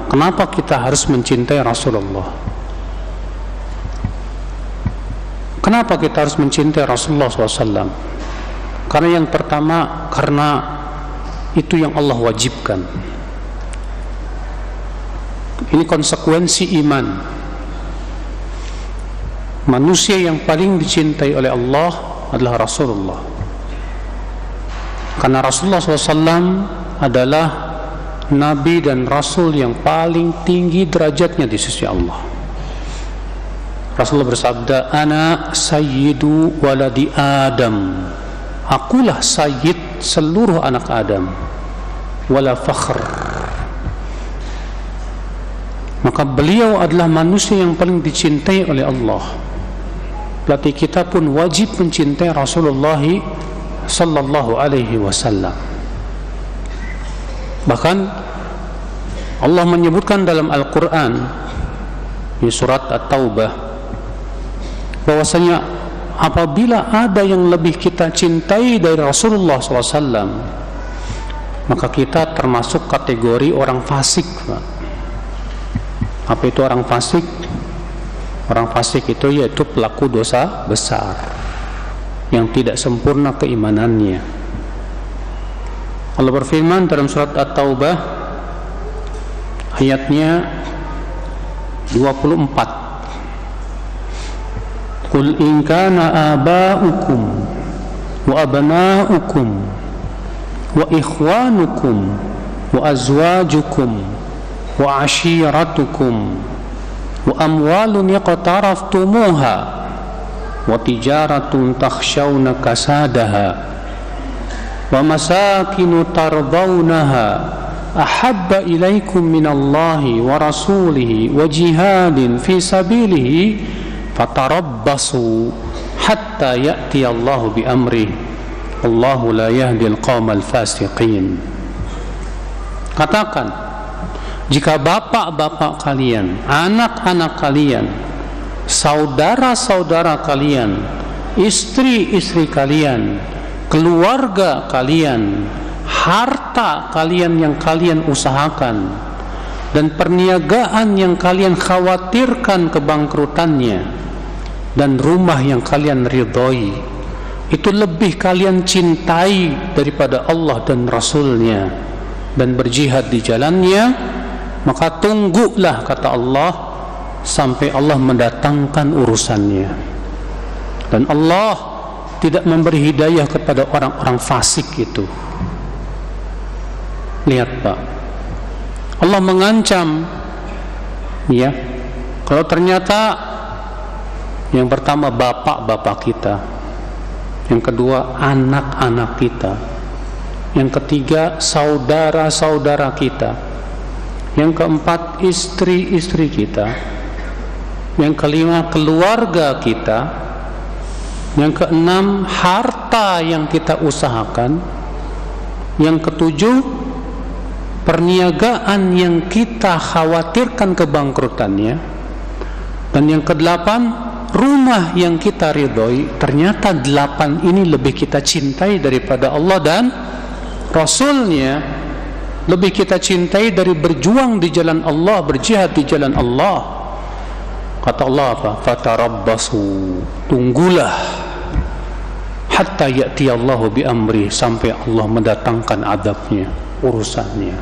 kenapa kita harus mencintai Rasulullah? Kenapa kita harus mencintai Rasulullah SAW? Karena yang pertama, karena itu yang Allah wajibkan. Ini konsekuensi iman. Manusia yang paling dicintai oleh Allah adalah Rasulullah. Karena Rasulullah SAW adalah Nabi dan Rasul yang paling tinggi derajatnya di sisi Allah. Rasulullah bersabda, "Ana sayyidu waladi Adam." Akulah sayyid seluruh anak Adam. Wala fakhr. Maka beliau adalah manusia yang paling dicintai oleh Allah. Berarti kita pun wajib mencintai Rasulullah sallallahu alaihi wasallam. Bahkan Allah menyebutkan dalam Al-Quran di surat At-Taubah bahwasanya apabila ada yang lebih kita cintai dari Rasulullah SAW, maka kita termasuk kategori orang fasik. Apa itu orang fasik? Orang fasik itu yaitu pelaku dosa besar yang tidak sempurna keimanannya. Allah berfirman dalam surat At-Taubah ayatnya 24, "Qul in kana aba'ukum wa abna'ukum wa ikhwanukum wa azwajukum wa ashiratukum wa amwalun yaqtaraftumuha wa tijaratun takhshawna kasadaha wa masakinu tardawnaha ahabba ilaikum minallahi wa rasulihi wa jihadin fi sabilihi fatarabbasu hatta ya'tiyallahu bi amrih wallahu la yahdil qaumal fasiqin." Katakan, jika bapak-bapak kalian, anak-anak kalian, saudara-saudara kalian, istri-istri kalian, keluarga kalian, harta kalian yang kalian usahakan, dan perniagaan yang kalian khawatirkan kebangkrutannya, dan rumah yang kalian ridhoi, itu lebih kalian cintai daripada Allah dan Rasulnya, dan berjihad di jalannya, maka tunggulah, kata Allah, sampai Allah mendatangkan urusannya. Dan Allah tidak memberi hidayah kepada orang-orang fasik itu. Lihat Pak, Allah mengancam, ya, kalau ternyata yang pertama bapak-bapak kita, yang kedua anak-anak kita, yang ketiga saudara-saudara kita, yang keempat istri-istri kita, yang kelima keluarga kita, yang keenam harta yang kita usahakan, yang ketujuh perniagaan yang kita khawatirkan kebangkrutannya, dan yang kedelapan rumah yang kita ridhoi. Ternyata 8 ini lebih kita cintai daripada Allah dan Rasulnya, lebih kita cintai dari berjuang di jalan Allah, berjihad di jalan Allah. Kata Allah apa? Fatarabbasu, tunggulah, hatta ya'tiyallahu bi amri, sampai Allah mendatangkan adabnya, urusannya.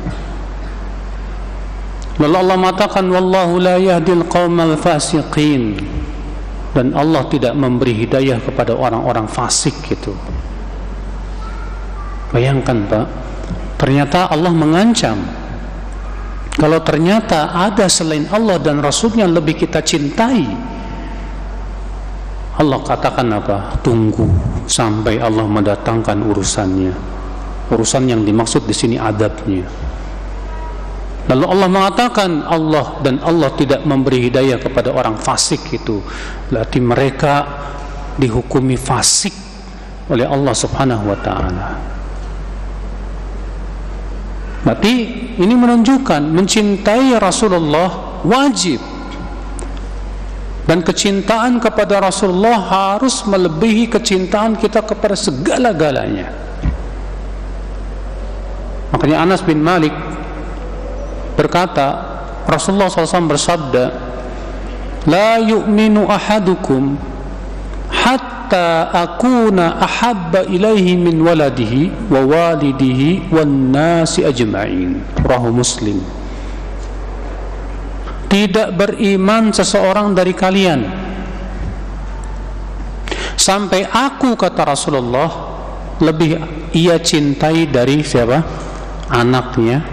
Lalu Allah mengatakan, wallahu la yahdil qaumal fasiqin, dan Allah tidak memberi hidayah kepada orang-orang fasik itu. Bayangkan Pak, ternyata Allah mengancam, kalau ternyata ada selain Allah dan Rasulnya lebih kita cintai, Allah katakan apa? Tunggu sampai Allah mendatangkan urusannya. Urusan yang dimaksud di sini adabnya. Lalu Allah mengatakan Allah tidak memberi hidayah kepada orang fasik itu. Berarti mereka dihukumi fasik oleh Allah Subhanahu wa taala. Berarti ini menunjukkan mencintai Rasulullah wajib, dan kecintaan kepada Rasulullah harus melebihi kecintaan kita kepada segala-galanya. Makanya Anas bin Malik berkata, Rasulullah SAW bersabda, la yu'minu ahadukum hatta akuna ahabba ilaihi min waladihi wa walidihi wan nasi ajma'in. Rawahu Muslim. Tidak beriman seseorang dari kalian sampai aku, kata Rasulullah, lebih ia cintai dari siapa? Anaknya,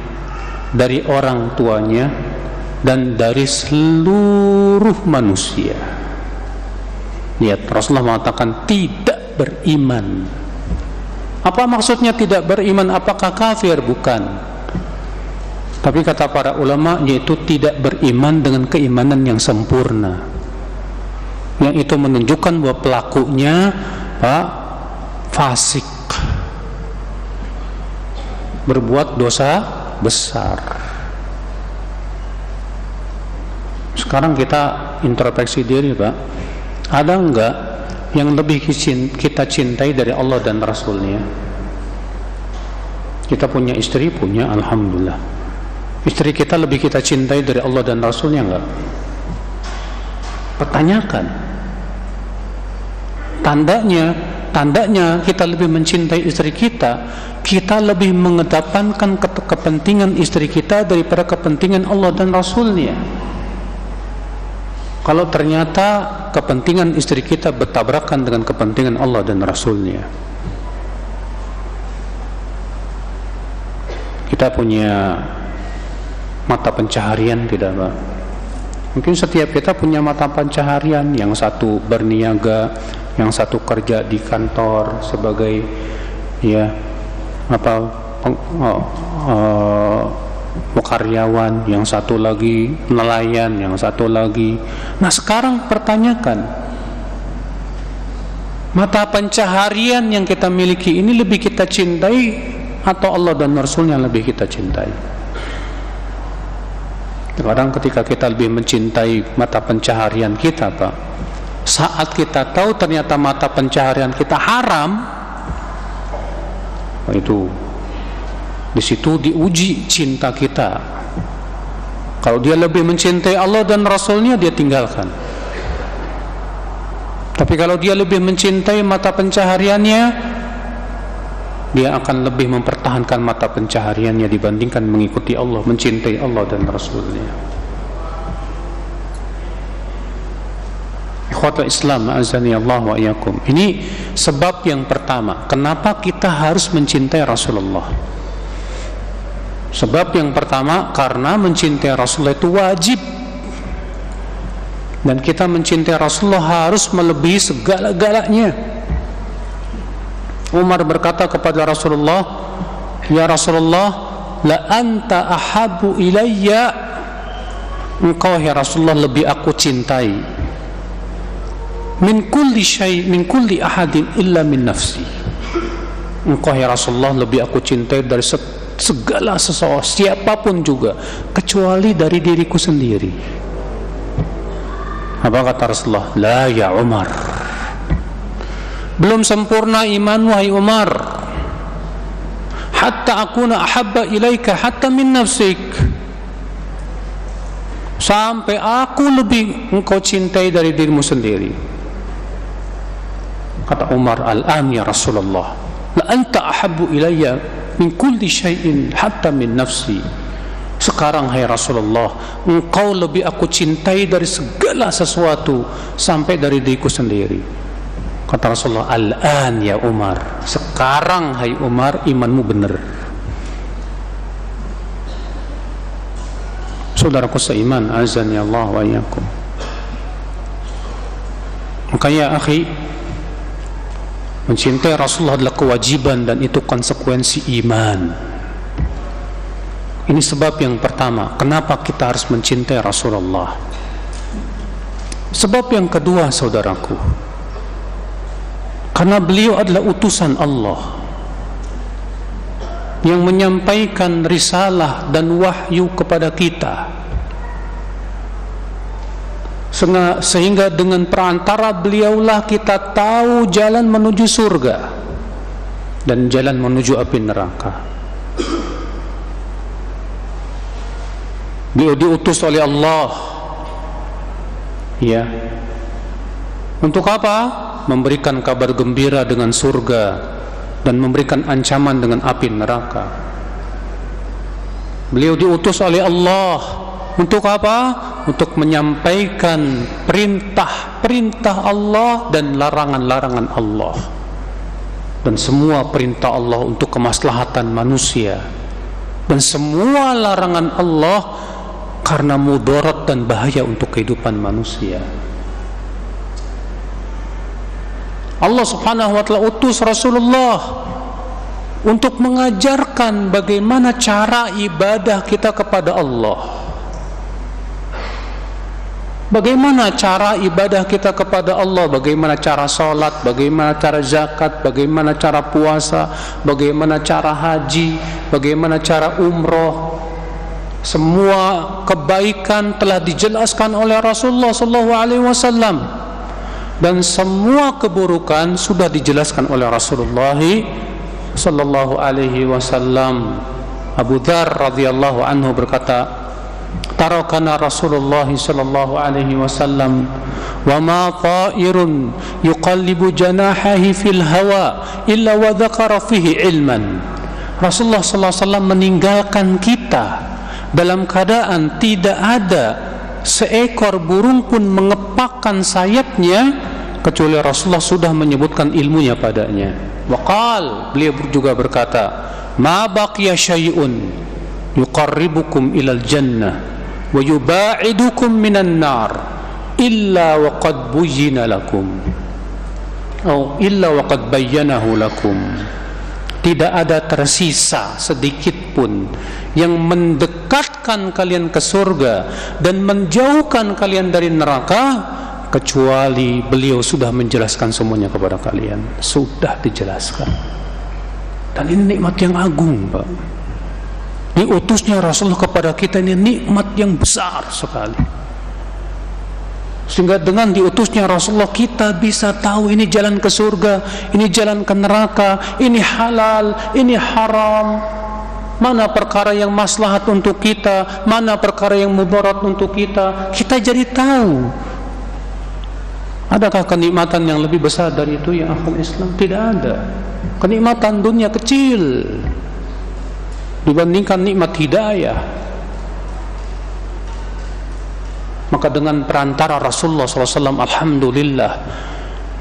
dari orang tuanya, dan dari seluruh manusia. Lihat, Rasulullah mengatakan tidak beriman. Apa maksudnya tidak beriman? Apakah kafir? Bukan. Tapi kata para ulama, yaitu tidak beriman dengan keimanan yang sempurna, yang itu menunjukkan bahwa pelakunya fasik, berbuat dosa besar. Sekarang kita introspeksi diri, Pak. Ada enggak yang lebih kita cintai dari Allah dan Rasulnya? Kita punya istri, punya, alhamdulillah. Istri kita lebih kita cintai dari Allah dan Rasulnya enggak? Pertanyakan. Tandanya kita lebih mencintai istri kita, kita lebih mengedepankan kepentingan istri kita daripada kepentingan Allah dan Rasulnya. Kalau ternyata kepentingan istri kita bertabrakan dengan kepentingan Allah dan Rasulnya, kita punya mata pencaharian tidak, Pak? Mungkin setiap kita punya mata pencaharian. Yang satu berniaga, yang satu kerja di kantor sebagai karyawan, yang satu lagi nelayan, yang satu lagi. Nah, sekarang pertanyakan, mata pencaharian yang kita miliki ini lebih kita cintai atau Allah dan Rasulnya lebih kita cintai? Kadang ketika kita lebih mencintai mata pencaharian kita, Pak, saat kita tahu ternyata mata pencaharian kita haram, itu di situ diuji cinta kita. Kalau dia lebih mencintai Allah dan Rasulnya, dia tinggalkan. Tapi kalau dia lebih mencintai mata pencahariannya, dia akan lebih mempertahankan mata pencahariannya dibandingkan mengikuti Allah, mencintai Allah dan Rasulnya. Ikhwatul Islam, azani Allah wa iyyakum. Ini sebab yang pertama, kenapa kita harus mencintai Rasulullah. Sebab yang pertama, karena mencintai Rasulullah itu wajib. Dan kita mencintai Rasulullah harus melebihi segala-galanya. Umar berkata kepada Rasulullah, ya Rasulullah, la anta ahabu ilayya, engkau ya Rasulullah lebih aku cintai, min kulli syai, min kulli ahadin illa min nafsi. Engkau ya Rasulullah lebih aku cintai dari segala seseorang, siapapun juga, kecuali dari diriku sendiri. Apa kata Rasulullah? La ya Umar, belum sempurna iman wahai Umar, hatta akuna ahabba ilaika hatta min nafsik, sampai aku lebih engkau cintai dari dirimu sendiri. Kata Umar, al-an ya Rasulullah, la anta ahabbu ilayya min kulli syai'in hatta min nafsi. Sekarang hai Rasulullah, engkau lebih aku cintai dari segala sesuatu sampai dari diriku sendiri. Kata Rasulullah, al-an ya Umar, sekarang hai Umar imanmu benar. Saudaraku seiman, azan ya Allah wa iyyakum. Maka ya akhi, mencintai Rasulullah adalah kewajiban dan itu konsekuensi iman. Ini sebab yang pertama, kenapa kita harus mencintai Rasulullah. Sebab yang kedua, saudaraku, karena beliau adalah utusan Allah yang menyampaikan risalah dan wahyu kepada kita, sehingga dengan perantara beliaulah kita tahu jalan menuju surga dan jalan menuju api neraka. Beliau diutus oleh Allah. Ya. Untuk apa? Memberikan kabar gembira dengan surga dan memberikan ancaman dengan api neraka. Beliau diutus oleh Allah untuk apa? Untuk menyampaikan perintah-perintah Allah dan larangan-larangan Allah. Dan semua perintah Allah untuk kemaslahatan manusia. Dan semua larangan Allah karena mudarat dan bahaya untuk kehidupan manusia. Allah Subhanahu wa ta'ala utus Rasulullah untuk mengajarkan bagaimana cara ibadah kita kepada Allah. Bagaimana cara ibadah kita kepada Allah, bagaimana cara salat, bagaimana cara zakat, bagaimana cara puasa, bagaimana cara haji, bagaimana cara umroh. Semua kebaikan telah dijelaskan oleh Rasulullah sallallahu alaihi wasallam. Dan semua keburukan sudah dijelaskan oleh Rasulullah sallallahu alaihi wasallam. Abu Dzar radhiyallahu anhu berkata, tarakana Rasulullah sallallahu alaihi wasallam wa ma ta'irun yuqallibu janahihi fil hawa illa wa dzakara fihi ilman. Rasulullah sallallahu alaihi wasallam meninggalkan kita dalam keadaan tidak ada seekor burung pun mengepakkan sayapnya kecuali Rasulullah sudah menyebutkan ilmunya padanya. Waqal, beliau juga berkata, ma baqiya syai'un yuqarribukum ilal jannah wa yuba'idukum minan nar illa wa qad buyyina lakum atau illa wa qad bayyanahu lakum. Tidak ada tersisa sedikit pun yang mendekatkan kalian ke surga dan menjauhkan kalian dari neraka kecuali beliau sudah menjelaskan semuanya kepada kalian. Sudah dijelaskan. Dan ini nikmat yang agung, Pak. Diutusnya Rasulullah kepada kita ini nikmat yang besar sekali. Sehingga dengan diutusnya Rasulullah kita bisa tahu ini jalan ke surga, ini jalan ke neraka, ini halal, ini haram. Mana perkara yang maslahat untuk kita, mana perkara yang mudarat untuk kita. Kita jadi tahu. Adakah kenikmatan yang lebih besar dari itu ya akhul Islam? Tidak ada. Kenikmatan dunia kecil dibandingkan nikmat hidayah. Maka dengan perantara Rasulullah SAW, alhamdulillah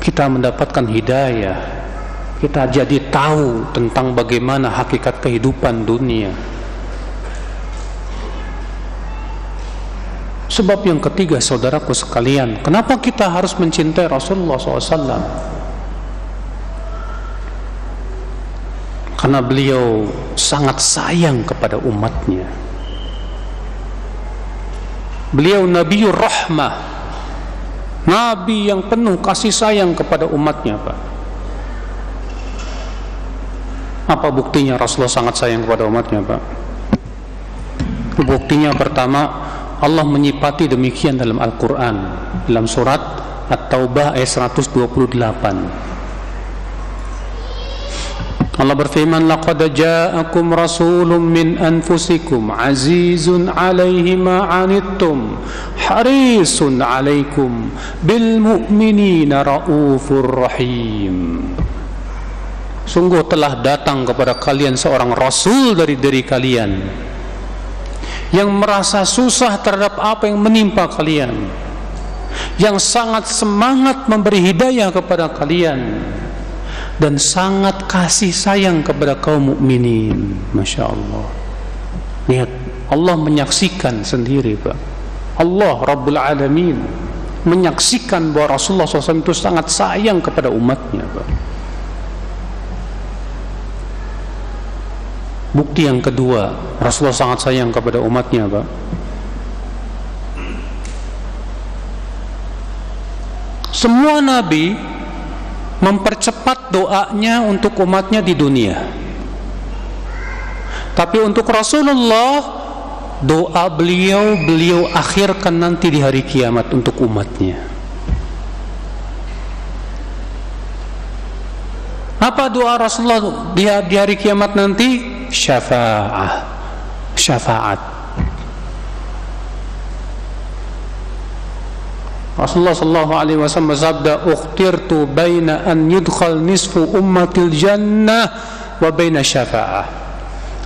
kita mendapatkan hidayah. Kita jadi tahu tentang bagaimana hakikat kehidupan dunia. Sebab yang ketiga, saudaraku sekalian, kenapa kita harus mencintai Rasulullah SAW? Karena beliau sangat sayang kepada umatnya. Beliau Nabiur Rahmah, Nabi yang penuh kasih sayang kepada umatnya, Pak. Apa buktinya Rasulullah sangat sayang kepada umatnya, Pak? Buktinya pertama, Allah menyifati demikian dalam Al-Quran, dalam surat At-Taubah ayat 128. Allah berfirman, laqad ja'akum rasulun min anfusikum azizun 'alaihi ma 'anittum harisun 'alaikum bil mu'minina raufur rahim. Sungguh telah datang kepada kalian seorang rasul dari diri kalian yang merasa susah terhadap apa yang menimpa kalian, yang sangat semangat memberi hidayah kepada kalian, dan sangat kasih sayang kepada kaum mukminin. Masya Allah. Lihat, Allah menyaksikan sendiri, Pak. Allah Rabbul Alamin menyaksikan bahwa Rasulullah SAW itu sangat sayang kepada umatnya, Pak. Bukti yang kedua, Rasulullah sangat sayang kepada umatnya, Pak. Semua nabi mempercepat doanya untuk umatnya di dunia. Tapi untuk Rasulullah, doa beliau akhirkan nanti di hari kiamat untuk umatnya. Apa doa Rasulullah di hari kiamat nanti? Syafaat. Rasulullah sallallahu alaihi wasallam bersabda, "Ukhtirtu baina an yudkhal nisfu ummatil jannah wa baina syafa'ah."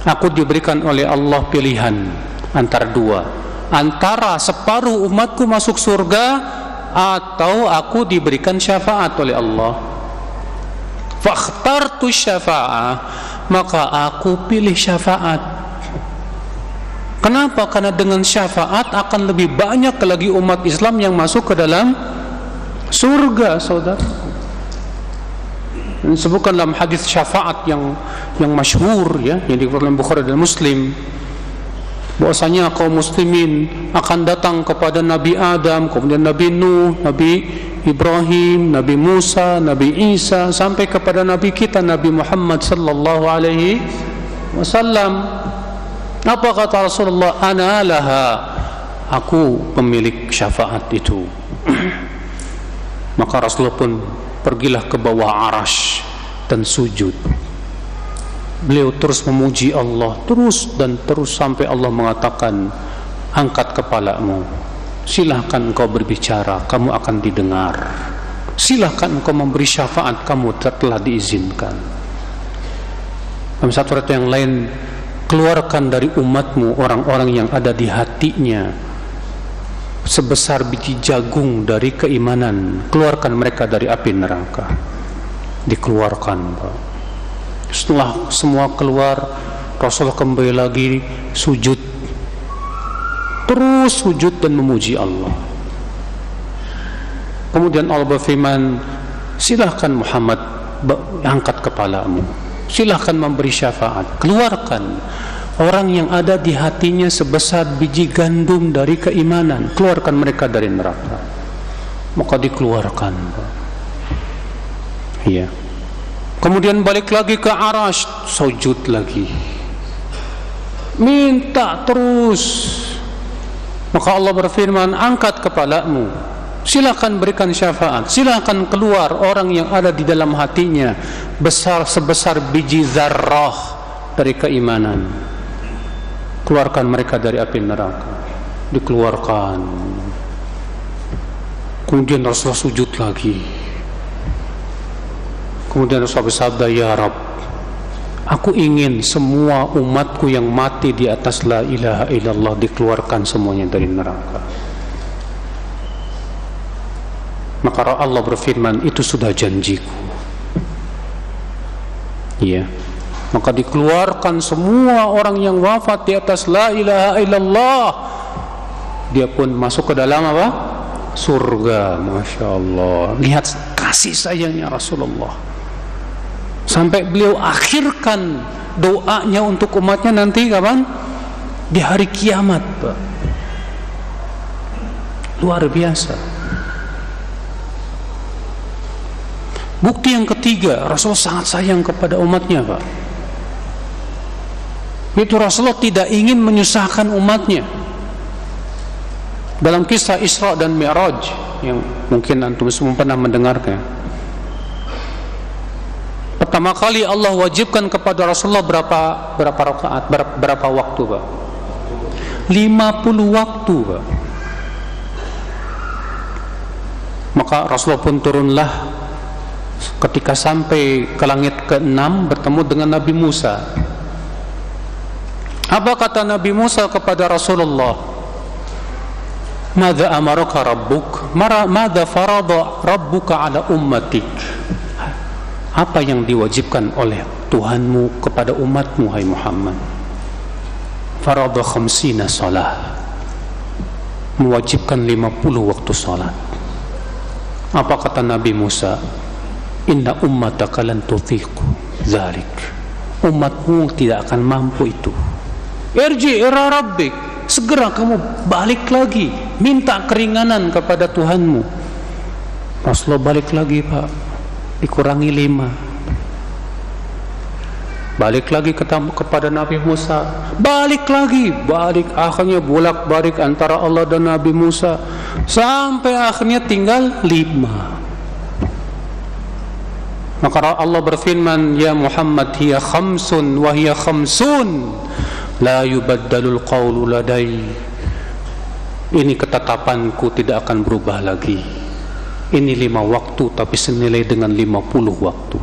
Aku diberikan oleh Allah pilihan antara dua, antara separuh umatku masuk surga atau aku diberikan syafaat oleh Allah. Fakhtartu syafa'ah, maka aku pilih syafaat. Kenapa? Karena dengan syafaat akan lebih banyak lagi umat Islam yang masuk ke dalam surga, saudara. Disebutkan dalam hadis syafaat yang masyhur, ya, yang dikeluarkan Bukhari dan Muslim, bahwasanya kaum muslimin akan datang kepada Nabi Adam, kemudian Nabi Nuh, Nabi Ibrahim, Nabi Musa, Nabi Isa, sampai kepada Nabi kita Nabi Muhammad sallallahu alaihi wasallam. Apa kata Rasulullah? Ana laha, aku pemilik syafaat itu. Maka Rasulullah pun pergilah ke bawah arasy dan sujud. Beliau terus memuji Allah, terus dan terus, sampai Allah mengatakan, angkat kepalamu, silahkan engkau berbicara, kamu akan didengar. Silahkan engkau memberi syafaat, kamu telah diizinkan. Dalam satu ayat yang lain, keluarkan dari umatmu orang-orang yang ada di hatinya sebesar biji jagung dari keimanan, keluarkan mereka dari api neraka. Dikeluarkan, Pak. Setelah semua keluar, Rasulullah kembali lagi sujud, terus sujud dan memuji Allah. Kemudian Allah berfirman, silahkan Muhammad, angkat kepalamu, silahkan memberi syafaat, keluarkan orang yang ada di hatinya sebesar biji gandum dari keimanan, keluarkan mereka dari neraka. Maka dikeluarkan, iya. Kemudian balik lagi ke arasy, sujud lagi, minta terus. Maka Allah berfirman, angkat kepalamu, silakan berikan syafaat, silakan keluar orang yang ada di dalam hatinya sebesar biji zarrah dari keimanan, keluarkan mereka dari api neraka. Dikeluarkan. Kemudian Rasulullah sujud lagi. Kemudian Rasulullah bersabda, ya Rabb, aku ingin semua umatku yang mati di atas la ilaha illallah dikeluarkan semuanya dari neraka. Maka Allah berfirman, itu sudah janjiku. Iya. Maka dikeluarkan semua orang yang wafat di atas la ilaha illallah. Dia pun masuk ke dalam apa? Surga. Masya Allah. Lihat kasih sayangnya Rasulullah. Sampai beliau akhirkan doanya untuk umatnya nanti kapan? Di hari kiamat, Pak. Luar biasa. Bukti yang ketiga, Rasulullah sangat sayang kepada umatnya, Pak. Itu Rasulullah tidak ingin menyusahkan umatnya. Dalam kisah Isra dan Mi'raj yang mungkin antum semua pernah mendengarkan, pertama kali Allah wajibkan kepada Rasulullah berapa rakaat, berapa waktu, Pak? 50 waktu, Pak. Maka Rasulullah pun turunlah. Ketika sampai ke langit ke-6 bertemu dengan Nabi Musa. Apa kata Nabi Musa kepada Rasulullah? Madza amaraka rabbuk? Madza farada rabbuka ala ummatik? Apa yang diwajibkan oleh Tuhanmu kepada umatmu, hai Muhammad? Farada 50 salah, mewajibkan 50 waktu salat. Apa kata Nabi Musa? Inna ummataka lan tutiqu dzalik. Umatmu tidak akan mampu itu. Irji ila rabbik, segera kamu balik lagi, minta keringanan kepada Tuhanmu. Rasulullah balik lagi, Pak. Dikurangi 5. Balik lagi kepada Nabi Musa, balik lagi, akhirnya bolak-balik antara Allah dan Nabi Musa sampai akhirnya tinggal 5. Maka Allah berfirman, ya Muhammad, hiya khamsun wa hiya khamsun la yubaddalul qawlu ladai. ini ketetapanku tidak akan berubah lagi. Ini 5 waktu tapi senilai dengan 50 waktu.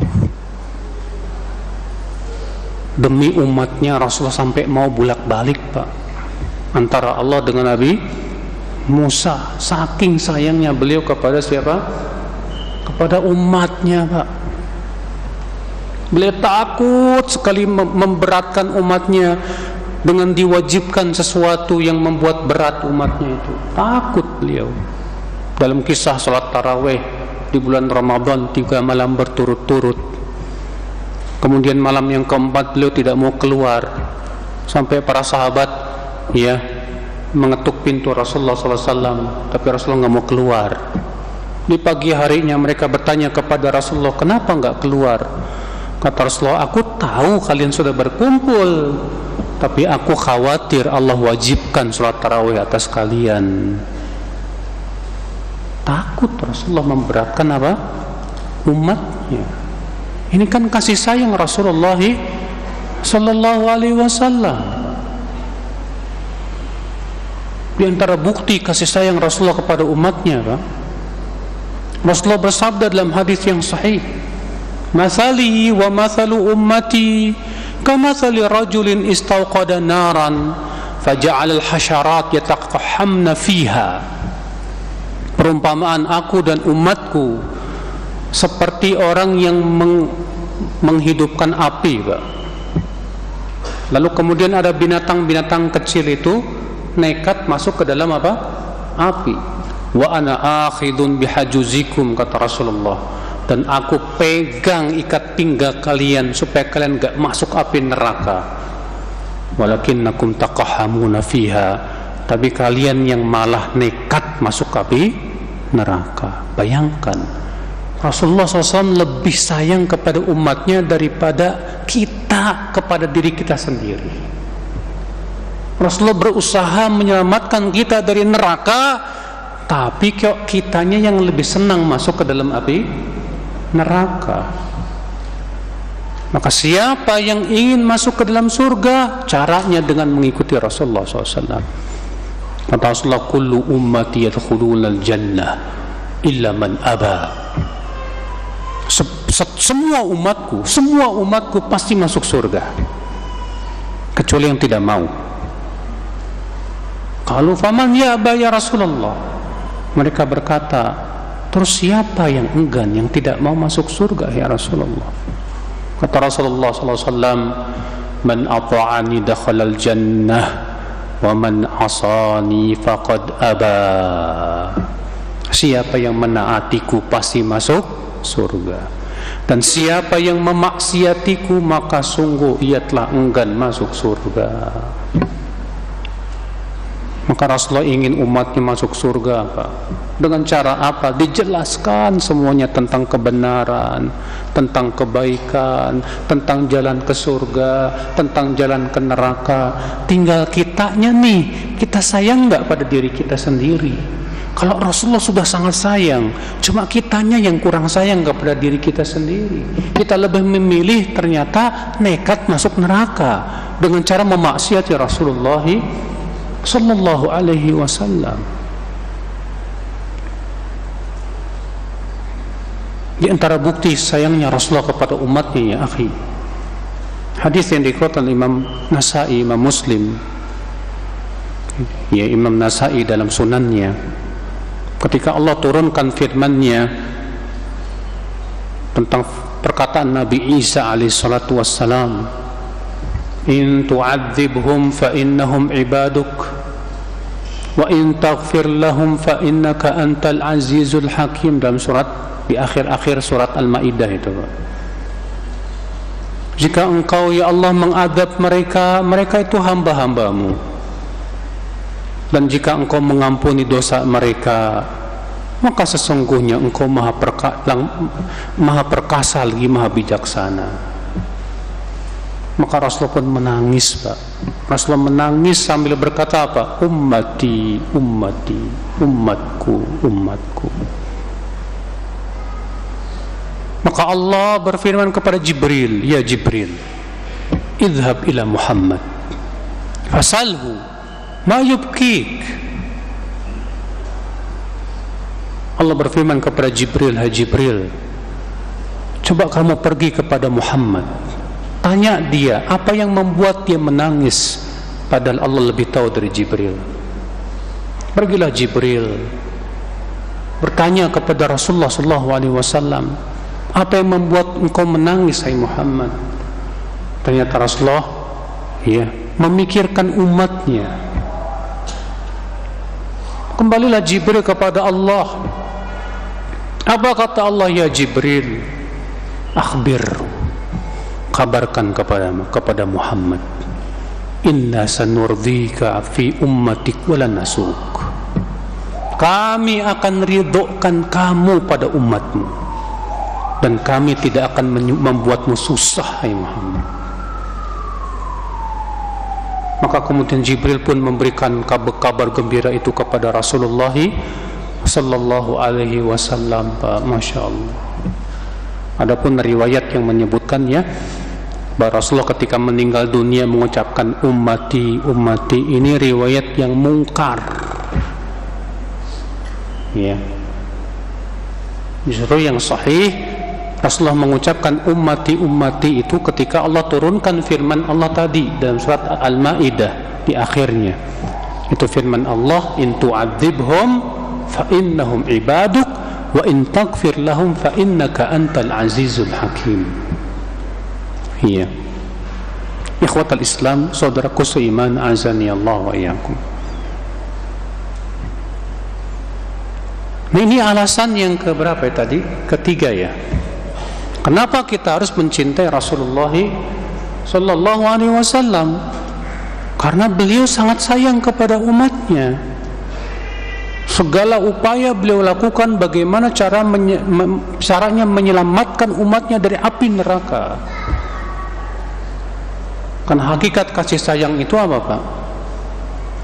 Demi umatnya Rasulullah sampai mau bolak-balik, Pak, antara Allah dengan Nabi Musa. Saking sayangnya beliau kepada siapa? Kepada umatnya, Pak. Beliau takut sekali memberatkan umatnya dengan diwajibkan sesuatu yang membuat berat umatnya itu. Takut beliau. Dalam kisah salat tarawih di bulan Ramadan 3 malam berturut-turut, kemudian malam yang keempat beliau tidak mau keluar sampai para sahabat mengetuk pintu Rasulullah SAW, tapi Rasulullah nggak mau keluar. Di pagi harinya mereka bertanya kepada Rasulullah, kenapa nggak keluar? Kata Rasulullah, aku tahu kalian sudah berkumpul, tapi aku khawatir Allah wajibkan sholat tarawih atas kalian. Takut Rasulullah memberatkan apa? Umatnya. Ini kan kasih sayang Rasulullah sallallahu alaihi wasallam. Di antara bukti kasih sayang Rasulullah kepada umatnya, Pak, Rasulullah bersabda dalam hadis yang sahih, "Mathali wa mathalu ummati kamathali rajulin istawqada naran faja'ala al-hasharat yataqahhamna fiha." Perumpamaan aku dan umatku seperti orang yang menghidupkan api, Pak. Lalu kemudian ada binatang-binatang kecil itu nekat masuk ke dalam apa? Api. Wa ana akhidun bihajuzikum, kata Rasulullah, dan aku pegang ikat pinggang kalian supaya kalian enggak masuk api neraka. Walakinnakum taqahhamuna fiha, tapi kalian yang malah nekat masuk api neraka. Bayangkan, Rasulullah SAW lebih sayang kepada umatnya daripada kita kepada diri kita sendiri. Rasulullah berusaha menyelamatkan kita dari neraka, tapi kok kitanya yang lebih senang masuk ke dalam api neraka. Maka siapa yang ingin masuk ke dalam surga, caranya dengan mengikuti Rasulullah SAW. Kata Rasulullah, kullu ummati yadkhuluna al-jannah illa man aba. Semua umatku pasti masuk surga kecuali yang tidak mau. Kalau faman ya'ba ya Rasulullah, mereka berkata, terus siapa yang enggan, yang tidak mau masuk surga ya Rasulullah? Kata Rasulullah SAW, man ata'ani dakhalal jannah wa man asani faqad aba. Siapa yang menaatiku pasti masuk surga, dan siapa yang memaksiatiku maka sungguh ia telah enggan masuk surga. Maka Rasulullah ingin umatnya masuk surga, Pak. Dengan cara apa? Dijelaskan semuanya tentang kebenaran, tentang kebaikan, tentang jalan ke surga, tentang jalan ke neraka. Tinggal kitanya nih, kita sayang nggak pada diri kita sendiri? Kalau Rasulullah sudah sangat sayang, cuma kitanya yang kurang sayang kepada diri kita sendiri. Kita lebih memilih ternyata nekat masuk neraka dengan cara memaksiati Rasulullah sallallahu alaihi wasallam. Di antara bukti sayangnya Rasulullah kepada umatnya, ya akhi, hadis yang dikeluarkan Imam Nasai, Imam Muslim, ya Imam Nasai dalam sunannya, ketika Allah turunkan firman-Nya tentang perkataan Nabi Isa alaihi salatu wassalam, in tu'adzibhum fa innahum ibaduk wa in taghfir lahum fa innaka antal azizul hakim, dalam surat di akhir-akhir surat Al-Maidah itu. Jika engkau ya Allah mengadab mereka, mereka itu hamba-hambamu, dan jika engkau mengampuni dosa mereka, maka sesungguhnya engkau maha perkasa lagi maha bijaksana. Maka Rasulullah pun menangis, Pak. Rasulullah menangis sambil berkata apa? Ummati, ummati, umatku, umatku. Maka Allah berfirman kepada Jibril, ya Jibril, idhab ila Muhammad fasalhu ma yubkik. Allah berfirman kepada Jibril, hai Jibril, coba kamu pergi kepada Muhammad, tanya dia apa yang membuat dia menangis, padahal Allah lebih tahu dari Jibril. Pergilah Jibril bertanya kepada Rasulullah SAW, apa yang membuat engkau menangis, hai Muhammad? Ternyata Rasulullah memikirkan umatnya. Kembalilah Jibril kepada Allah. Apa kata Allah? Ya Jibril, akhbir, kabarkan kepada Muhammad, inna sanurdika fi ummatik wala nasuk, kami akan ridhokan kamu pada umatmu dan kami tidak akan membuatmu susah, hai Muhammad. Maka kemudian Jibril pun memberikan kabar gembira itu kepada Rasulullah sallallahu alaihi wasallam. Masya Allah. Adapun riwayat yang menyebutkannya bahwa Rasulullah ketika meninggal dunia mengucapkan ummati, ummati, ini riwayat yang mungkar. Ya. Justru yang sahih Rasulullah mengucapkan ummati, ummati itu ketika Allah turunkan firman Allah tadi dalam surat Al-Maidah di akhirnya. Itu firman Allah, in tu'adzibhum fa innahum ibaduk wa in taghfir lahum fa innaka antal azizul hakim. Iya. Ikhwatal Islam, saudaraku seiman, azani Allah wa iyyakum. Nah, ini alasan yang keberapa tadi? Ketiga ya. Kenapa kita harus mencintai Rasulullah sallallahu alaihi wasallam? Karena beliau sangat sayang kepada umatnya. Segala upaya beliau lakukan bagaimana caranya menyelamatkan umatnya dari api neraka. Kan hakikat kasih sayang itu apa, Pak?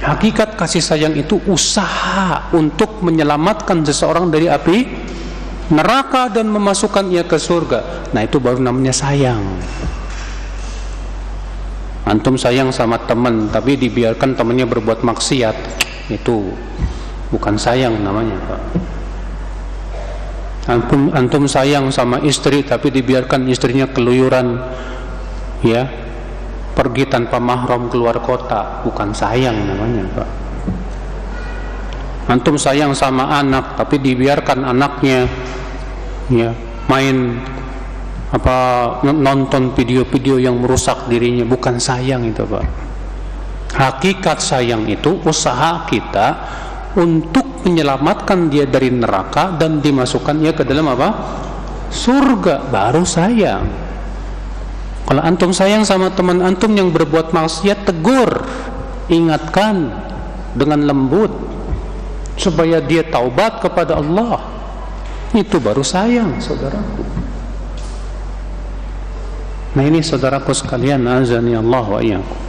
Hakikat kasih sayang itu usaha untuk menyelamatkan seseorang dari api neraka dan memasukkan ia ke surga. Nah, itu baru namanya sayang. Antum sayang sama teman tapi dibiarkan temannya berbuat maksiat, itu bukan sayang namanya, Pak. Antum sayang sama istri tapi dibiarkan istrinya keluyuran, ya, pergi tanpa mahram keluar kota, bukan sayang namanya, Pak. Antum sayang sama anak tapi dibiarkan anaknya main nonton video-video yang merusak dirinya, bukan sayang itu, Pak. Hakikat sayang itu usaha kita untuk menyelamatkan dia dari neraka dan dimasukkannya ke dalam surga, baru sayang. Kalau antum sayang sama teman antum yang berbuat maksiat, tegur, ingatkan dengan lembut supaya dia taubat kepada Allah. Itu baru sayang, saudaraku. Nah, ini saudaraku sekalian, azani Allah wa iyyakum.